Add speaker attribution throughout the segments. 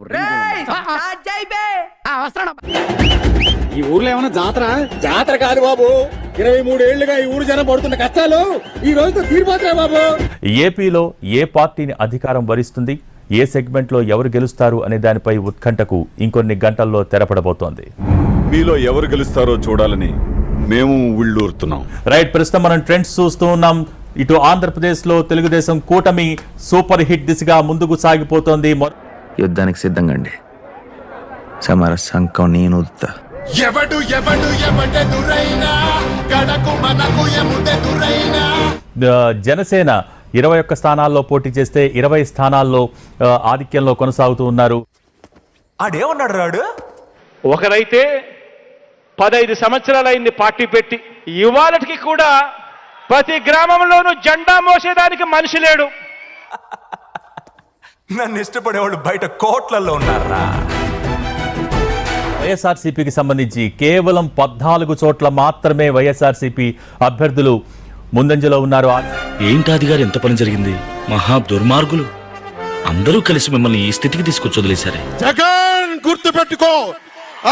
Speaker 1: ఈ ఊర్లో ఏమైనా జాతర కాదు బాబు. 23 ఏళ్లుగా ఈ ఊరు జనం పడుతున్న కష్టాలు ఈ రోజుతో తీరిపోతాయి బాబు.
Speaker 2: ఏపీలో ఏ పార్టీని అధికారం వరిస్తుంది, ఏ సెగ్మెంట్ లో ఎవరు గెలుస్తారు అనే దానిపై ఉత్కంఠకు ఇంకొన్ని గంటల్లో తెరపడబోతోంది.
Speaker 3: మీలో ఎవరు గెలుస్తారో చూడాలని మేము ఉళ్ళూరుతున్నాం.
Speaker 2: రైట్, ప్రస్తుతం మనం ట్రెండ్స్ చూస్తూ ఉన్నాం. ఇటు ఆంధ్రప్రదేశ్ లో తెలుగుదేశం కూటమి సూపర్ హిట్ దిశగా ముందుకు సాగిపోతోంది.
Speaker 4: యుద్ధానికి సిద్ధంగండి, సమర సంకం నేను
Speaker 2: జనసేన 21 స్థానాల్లో పోటీ చేస్తే 20 స్థానాల్లో ఆధిక్యంలో కొనసాగుతూ ఉన్నారు.
Speaker 5: ఆడేమన్నాడు రాడు?
Speaker 6: ఒకరైతే 15 సంవత్సరాలైంది పార్టీ పెట్టి, ఇవాళకి కూడా ప్రతి గ్రామంలోనూ జెండా మోసేదానికి మనిషి లేడు.
Speaker 5: నన్ను ఇష్టపడేవాళ్ళు బయట కోట్లలో ఉన్నారా?
Speaker 2: వైఎస్ఆర్సీపీకి సంబంధించి కేవలం 14 చోట్ల మాత్రమే వైఎస్ఆర్సీపీ అభ్యర్థులు ముందంజలో ఉన్నారు.
Speaker 7: ఏంటాది గారు, ఎంత పని జరిగింది? మహా దుర్మార్గులు అందరూ కలిసి మిమ్మల్ని ఈ స్థితికి తీసుకొచ్చి వదిలేశారే.
Speaker 8: జగన్ గుర్తు పెట్టుకో,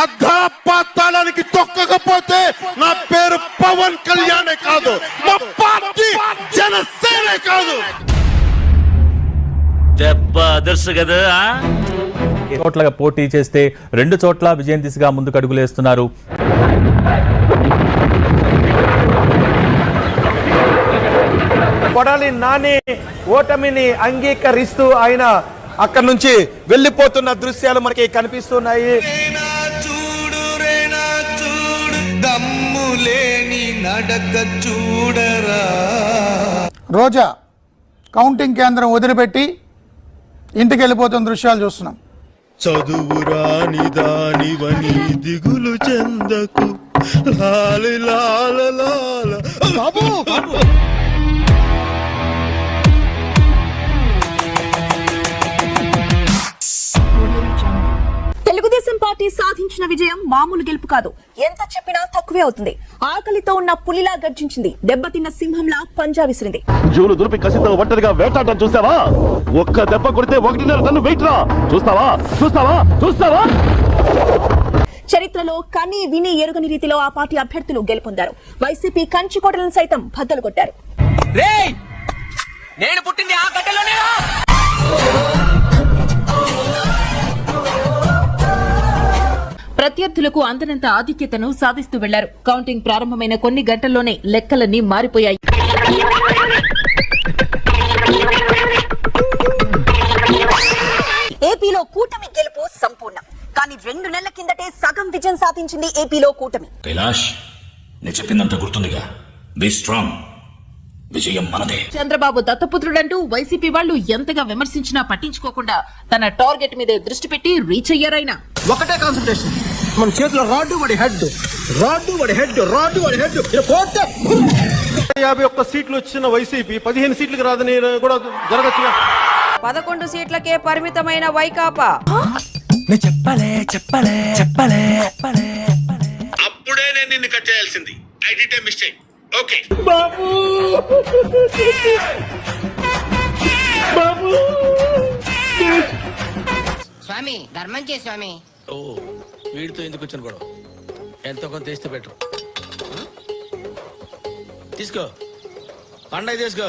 Speaker 8: అర్ధపాతాళానికి తొక్కకపోతే నా పేరు పవన్ కళ్యాణే కాదు, మా పార్టీ జనసేనే కాదు.
Speaker 7: దెబ్బ అదర్శ కదా.
Speaker 2: చోట్ల పోటీ చేస్తే 2 చోట్ల విజయం దిశగా ముందుకు అడుగులేస్తున్నారు.
Speaker 9: కొడాలి నాని ఓటమిని అంగీకరిస్తూ ఆయన అక్కడి నుంచి వెళ్ళిపోతున్న దృశ్యాలు మనకి కనిపిస్తున్నాయి.
Speaker 10: రోజా కౌంటింగ్ కేంద్రం వదిలిపెట్టి ఇంటికి వెళ్ళిపోతున్న దృశ్యాలు చూస్తున్నాం.
Speaker 8: చదువురాని దానివని దిగులు చెందకు, లాలి లాల లాల. బాబు
Speaker 11: తెలుగుదేశం పార్టీ సాధించిన విజయం మామూలు గెలుపు కాదు. ఎంత చెప్పినా తక్కువే అవుతుంది. ఆకలితో ఉన్న పులిలా గర్జించింది, దెబ్బతిన్న సింహంలా పంజా విసిరింది.
Speaker 8: జూలు దులిపి కసితో ఒంటరిగా వేటాడటం చూసావా? ఒక్క దెబ్బ కొడితే 1.5 టన్ను వెయిట్ రా. చూస్తావా?
Speaker 11: చరిత్రలో కని విని ఎరుగని రీతిలో ఆ పార్టీ అభ్యర్థులు గెలుపొందారు. వైసీపీ కంచుకోటలను సైతం బద్దలు కొట్టారు.
Speaker 5: నేను పుట్టింది ఆ గడ్డలోనేనా?
Speaker 11: ప్రత్యర్థులకు అందనంత ఆధిక్యతను సాధిస్తూ వెళ్లారు. కౌంటింగ్ ప్రారంభమైన కొన్ని గంటల్లోనే లెక్కలన్నీ మారిపోయాయి. ఏపీలో కూటమి గెలుపు సంపూర్ణం. కానీ 2 నెలల కిందటే సగం విజయం సాధించింది ఏపీలో కూటమి.
Speaker 7: కైలాష్, నేను చెప్పిందంతా గుర్తుందిగా. బీ స్ట్రాంగ్, విజయం మనదే.
Speaker 11: చంద్రబాబు దత్తపుత్రుడంటూ వైసీపీ వాళ్ళు ఎంతగా విమర్శించినా పట్టించుకోకుండా తన టార్గెట్ మీదే దృష్టి పెట్టి రీచ్ అయ్యారైనా.
Speaker 9: ఒకటే కాన్సంట్రేషన్, మన చేతిలో రాడ్డు వాడి హెడ్.
Speaker 1: 51 సీట్లు వచ్చిన వైసీపీ 15 సీట్లకు రాదని కూడా జరగచ్చు.
Speaker 11: 11 సీట్లకే పరిమితమైన వైకాపా.
Speaker 8: అప్పుడే నేను నిన్ను కట్ చేయాల్సింది. I did a mistake. Okay
Speaker 5: స్వామి ధర్మం చే స్వామి.
Speaker 7: ఓ, వీడితో ఎందుకు వచ్చాను గొడవ? ఎంతో కొంత తీస్తే బెటర్. తీసుకో, పండగ తీసుకో.